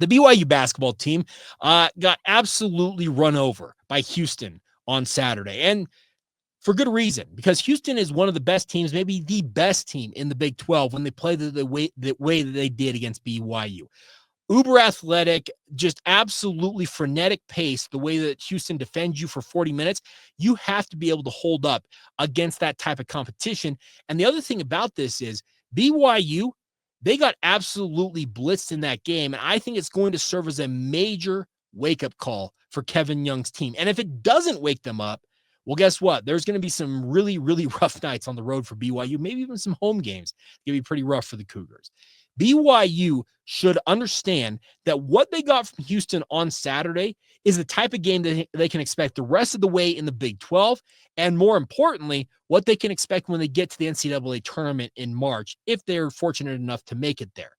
The BYU basketball team got absolutely run over by Houston on Saturday. And for good reason, because Houston is one of the best teams, maybe the best team in the Big 12 when they play the way that they did against BYU. Uber athletic, just absolutely frenetic pace, the way that Houston defends you for 40 minutes, you have to be able to hold up against that type of competition. And the other thing about this is BYU, they got absolutely blitzed in that game. And I think it's going to serve as a major wake-up call for Kevin Young's team. And if it doesn't wake them up, well, guess what? There's going to be some really, really rough nights on the road for BYU, maybe even some home games. It's going to be pretty rough for the Cougars. BYU should understand that what they got from Houston on Saturday is the type of game that they can expect the rest of the way in the Big 12, and more importantly, what they can expect when they get to the NCAA tournament in March, if they're fortunate enough to make it there.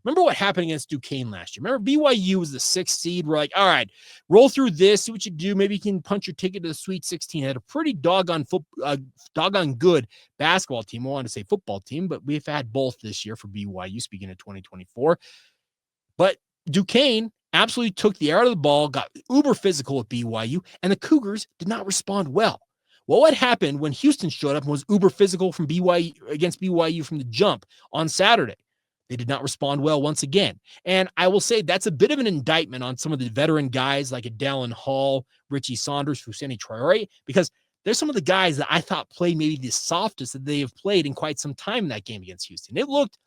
Remember what happened against Duquesne last year? Remember BYU was the 6th seed. We're like, all right, roll through this, see what you do. Maybe you can punch your ticket to the Sweet 16. Had a pretty doggone good basketball team. I wanted to say football team, but we've had both this year for BYU, speaking of 2024. But Duquesne absolutely took the air out of the ball, got uber physical with BYU, and the Cougars did not respond well. Well, what happened when Houston showed up and was uber physical from BYU against BYU from the jump on Saturday? They did not respond well once again. And I will say that's a bit of an indictment on some of the veteran guys like Dallin Hall, Richie Saunders, Fousseyni Traore, because there's some of the guys that I thought played maybe the softest that they have played in quite some time in that game against Houston. It looked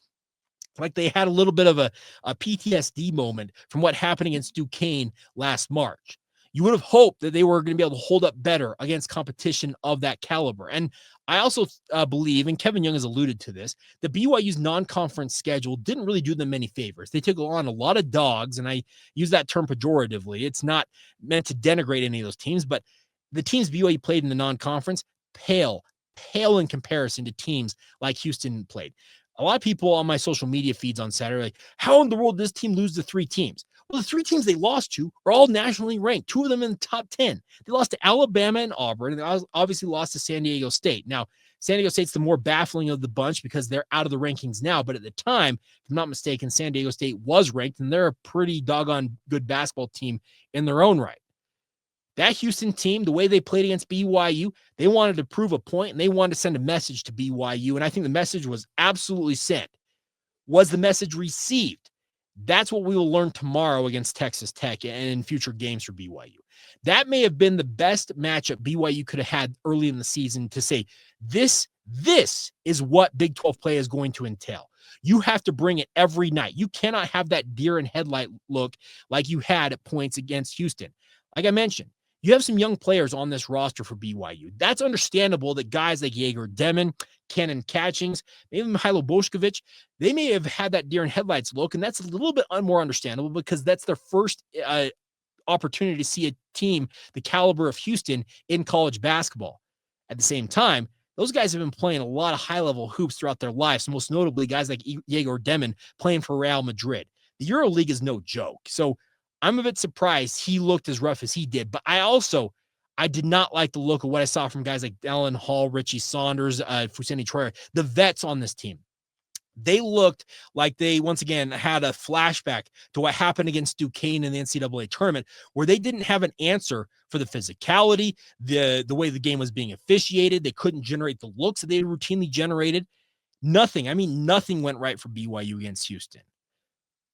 like they had a little bit of a PTSD moment from what happened against Duquesne last March. You would have hoped that they were going to be able to hold up better against competition of that caliber. And I also believe, and Kevin Young has alluded to this, that BYU's non-conference schedule didn't really do them many favors. They took on a lot of dogs, and I use that term pejoratively. It's not meant to denigrate any of those teams, but the teams BYU played in the non-conference pale in comparison to teams like Houston played. A lot of people on my social media feeds on Saturday, like, how in the world did this team lose to 3 teams? Well, the 3 teams they lost to are all nationally ranked, 2 of them in the top 10. They lost to Alabama and Auburn, and they obviously lost to San Diego State. Now, San Diego State's the more baffling of the bunch because they're out of the rankings now, but at the time, if I'm not mistaken, San Diego State was ranked, and they're a pretty doggone good basketball team in their own right. That Houston team, the way they played against BYU, they wanted to prove a point, and they wanted to send a message to BYU, and I think the message was absolutely sent. Was the message received? That's what we will learn tomorrow against Texas Tech and in future games for BYU. That may have been the best matchup BYU could have had early in the season to say, this is what Big 12 play is going to entail. You have to bring it every night. You cannot have that deer in headlight look like you had at points against Houston. Like I mentioned, you have some young players on this roster for BYU. That's understandable that guys like Jaeger Demon, Cannon Catchings, maybe Mihajlo Bošković, they may have had that deer in headlights look, and that's a little bit more understandable because that's their first opportunity to see a team the caliber of Houston in college basketball. At the same time, those guys have been playing a lot of high-level hoops throughout their lives, most notably guys like Jaeger Demon playing for Real Madrid. The EuroLeague is no joke. So I'm a bit surprised he looked as rough as he did, but I did not like the look of what I saw from guys like Dallin Hall, Richie Saunders, Fousseyni Traore, the vets on this team. They looked like they, once again, had a flashback to what happened against Duquesne in the NCAA tournament, where they didn't have an answer for the physicality, the way the game was being officiated. They couldn't generate the looks that they routinely generated. Nothing went right for BYU against Houston.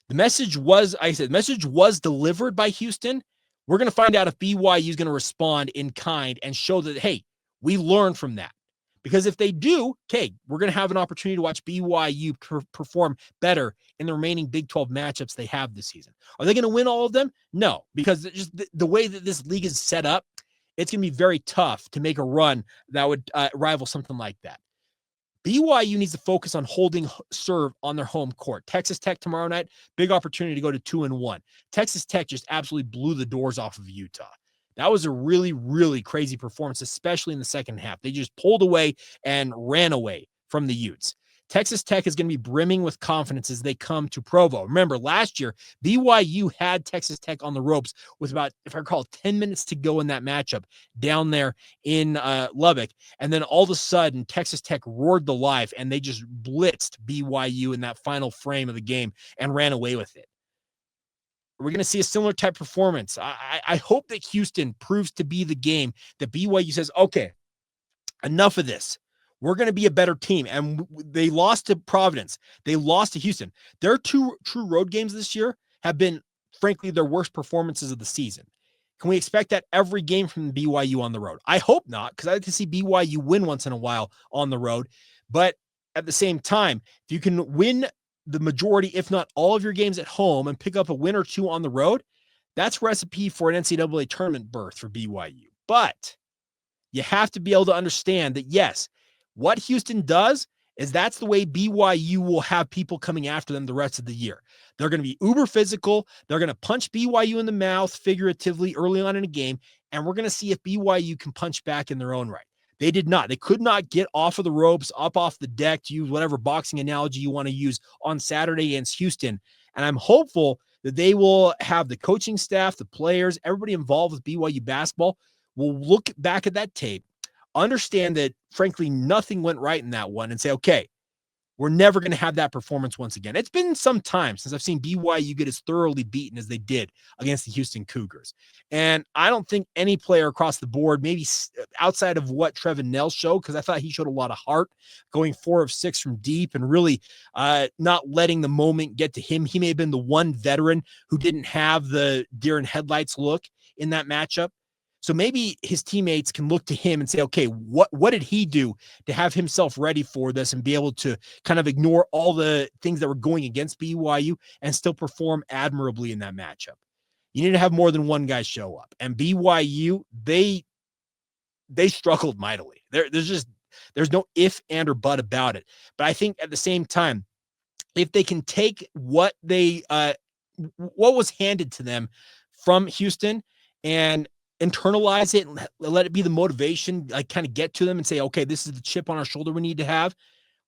The message was delivered by Houston. We're going to find out if BYU is going to respond in kind and show that, hey, we learned from that. Because if they do, okay, we're going to have an opportunity to watch BYU perform better in the remaining Big 12 matchups they have this season. Are they going to win all of them? No, because just the way that this league is set up, it's going to be very tough to make a run that would rival something like that. BYU needs to focus on holding serve on their home court. Texas Tech tomorrow night, big opportunity to go to 2-1. Texas Tech just absolutely blew the doors off of Utah. That was a really, really crazy performance, especially in the second half. They just pulled away and ran away from the Utes. Texas Tech is going to be brimming with confidence as they come to Provo. Remember, last year, BYU had Texas Tech on the ropes with about, if I recall, 10 minutes to go in that matchup down there in Lubbock. And then all of a sudden, Texas Tech roared to life, and they just blitzed BYU in that final frame of the game and ran away with it. Are we going to see a similar type performance? I hope that Houston proves to be the game that BYU says, okay, enough of this. We're going to be a better team. And they lost to Providence. They lost to Houston. Their two true road games this year have been, frankly, their worst performances of the season. Can we expect that every game from BYU on the road? I hope not, because I like to see BYU win once in a while on the road. But at the same time, if you can win the majority, if not all of your games at home and pick up a win or two on the road, that's recipe for an NCAA tournament berth for BYU. But you have to be able to understand that, yes, what Houston does is that's the way BYU will have people coming after them the rest of the year. They're going to be uber physical. They're going to punch BYU in the mouth figuratively early on in a game, and we're going to see if BYU can punch back in their own right. They did not. They could not get off of the ropes, up off the deck, to use whatever boxing analogy you want to use on Saturday against Houston. And I'm hopeful that they will have the coaching staff, the players, everybody involved with BYU basketball will look back at that tape, understand that, frankly, nothing went right in that one, and say, okay, we're never going to have that performance once again. It's been some time since I've seen BYU get as thoroughly beaten as they did against the Houston Cougars. And I don't think any player across the board, maybe outside of what Trevin Knell showed, because I thought he showed a lot of heart going 4 of 6 from deep and really not letting the moment get to him. He may have been the one veteran who didn't have the deer in headlights look in that matchup. So maybe his teammates can look to him and say, okay, what did he do to have himself ready for this and be able to kind of ignore all the things that were going against BYU and still perform admirably in that matchup? You need to have more than one guy show up. And BYU, they struggled mightily. There's no if, and, or but about it. But I think at the same time, if they can take what was handed to them from Houston and internalize it and let it be the motivation, like kind of get to them and say, okay, this is the chip on our shoulder we need to have.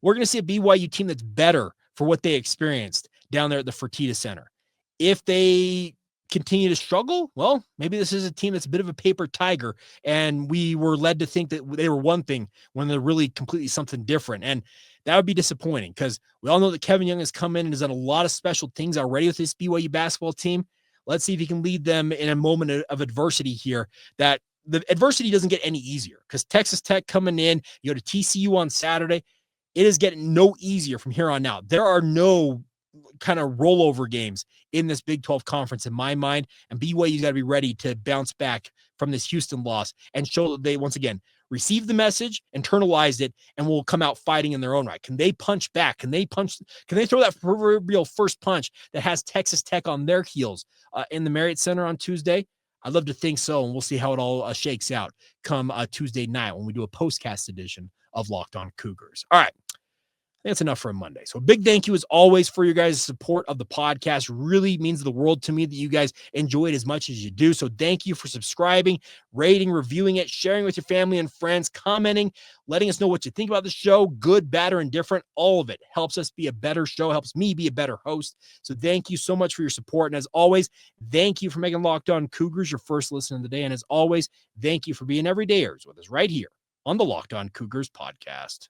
We're going to see a BYU team that's better for what they experienced down there at the Fertitta Center. If they continue to struggle, well, maybe this is a team that's a bit of a paper tiger, and we were led to think that they were one thing when they're really completely something different. And that would be disappointing, because we all know that Kevin Young has come in and has done a lot of special things already with this BYU basketball team. Let's see if he can lead them in a moment of adversity here, that the adversity doesn't get any easier, because Texas Tech coming in, you go to TCU on Saturday, it is getting no easier from here on out. There are no kind of rollover games in this Big 12 conference in my mind, and BYU's got to be ready to bounce back from this Houston loss and show that they, once again, received the message, internalized it, and will come out fighting in their own right. Can they punch back? Can they throw that proverbial first punch that has Texas Tech on their heels in the Marriott Center on Tuesday? I'd love to think so, and we'll see how it all shakes out come Tuesday night when we do a postcast edition of Locked On Cougars. All right. That's enough for a Monday. So a big thank you as always for your guys' support of the podcast. Really means the world to me that you guys enjoy it as much as you do. So thank you for subscribing, rating, reviewing it, sharing with your family and friends, commenting, letting us know what you think about the show, good, bad, or indifferent. All of it helps us be a better show, helps me be a better host. So thank you so much for your support. And as always, thank you for making Locked On Cougars your first listen of the day. And as always, thank you for being everydayers with us right here on the Locked On Cougars podcast.